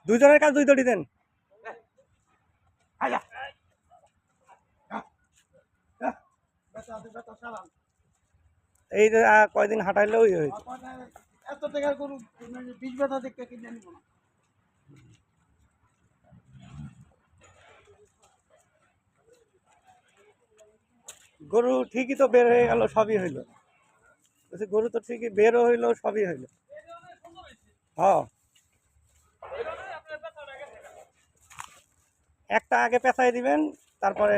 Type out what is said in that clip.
দুইজনের কাজ দুই দড়ি দেন। এই যে কয়দিন হাঁটাইলে ওই হয়েছে। এত টাকা গরু 20 ব্যথা দেখতে কিনে আনব না। গরু ঠিকই তো বের হয়ে গেল, সবই হইলো। গরু তো ঠিকই বেরও হইলো, সবই হইলো। হ্যাঁ, একটা আগে পেঁচাই দিবেন, তারপরে